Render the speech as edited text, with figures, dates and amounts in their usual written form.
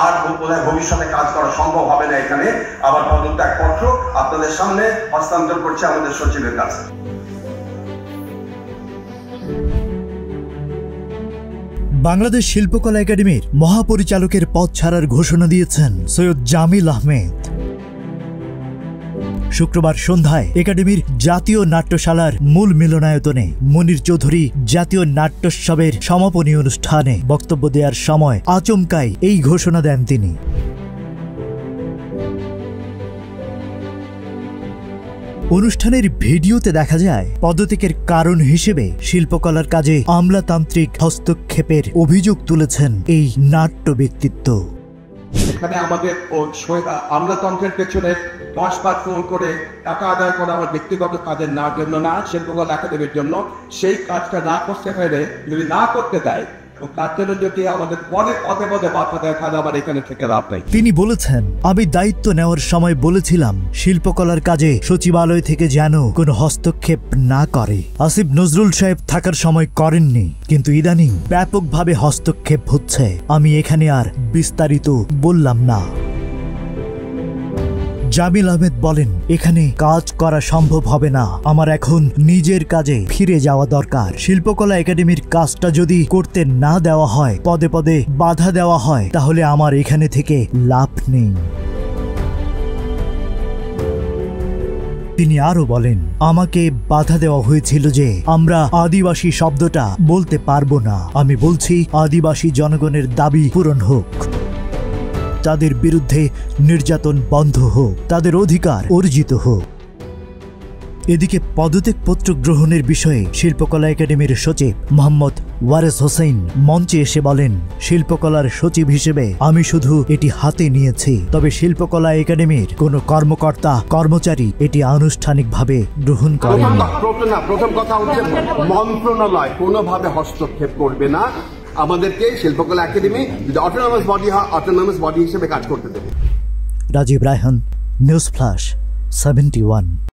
আর ভবিষ্যতে কাজ করা সম্ভব হবে না এখানে। আবার পদত্যাগপত্র আপনাদের সামনে হস্তান্তর করছে আমাদের সচিবের কাছে। বাংলাদেশ শিল্পকলা একাডেমির মহাপরিচালকের পদ ছাড়ার ঘোষণা দিয়েছেন সৈয়দ জামিল আহমেদ। শুক্রবার সন্ধ্যায় একাডেমির জাতীয় নাট্যশালার মূল মিলনায়তনে মনির চৌধুরী জাতীয় নাট্যোৎসবের সমাপনী অনুষ্ঠানে বক্তব্য দেওয়ার সময় আচমকাই এই ঘোষণা দেন তিনি। অনুষ্ঠানের ভিডিওতে দেখা যায় পদত্যাগের কারণ হিসেবে শিল্পকলার কাজে আমলাতান্ত্রিক হস্তক্ষেপের অভিযোগ তুলেছেন এই নাট্য ব্যক্তিত্ব। এখানে আমাদের আমলাতন্ত্রের পেছনে 10 বার ফোন করে টাকা আদায় করা আমার ব্যক্তিগত কাজের না জন্য না, শিল্পকলা একাডেমির জন্য। সেই কাজটা না করতে পারে, যদি না করতে দেয় তিনি বলেছেন, আমি দায়িত্ব নেওয়ার সময় বলেছিলাম শিল্পকলার কাজে সচিবালয় থেকে যেন কোনো হস্তক্ষেপ না করে। আসিফ নজরুল সাহেব থাকার সময় করেননি, কিন্তু ইদানিং ব্যাপকভাবে হস্তক্ষেপ হচ্ছে। আমি এখানে আর বিস্তারিত বললাম না। জামিল আহমেদ বলেন, এখানে কাজ করা সম্ভব হবে না, আমার এখন নিজের কাজে ফিরে যাওয়া দরকার। শিল্পকলা একাডেমির কাজটা যদি করতে না দেওয়া হয়, পদে পদে বাধা দেওয়া হয়, তাহলে আমার এখানে থেকে লাভ নেই। তিনি আরো বলেন, আমাকে বাধা দেওয়া হয়েছিল যে আমরা আদিবাসী শব্দটা বলতে পারবো না। আমি বলছি আদিবাসী জনগণের দাবি পূরণ হোক, তাদের বিরুদ্ধে নির্যাতন বন্ধ হোক, তাদের অধিকার অর্জিত হোক। এদিকে পদত্যাগপত্র গ্রহণের বিষয়ে শিল্পকলা একাডেমির সচিব মোহাম্মদ ওয়ারেস হোসেন মঞ্চে এসে বলেন, শিল্পকলার সচিব হিসেবে আমি শুধু এটি হাতে নিয়েছি, তবে শিল্পকলা একাডেমির কোনো কর্মকর্তা কর্মচারী এটি আনুষ্ঠানিকভাবে গ্রহণ করেন। প্রথম কথা হচ্ছে মন্ত্রণালয় কোনোভাবে হস্তক্ষেপ করবে না। আমাদেরকে শিল্পকলা একাডেমি যদি অটোনমাস বডি হয়, অটোনমাস বডি হিসেবে কাজ করতে দেবে। Rajib Raihan, news flash 71।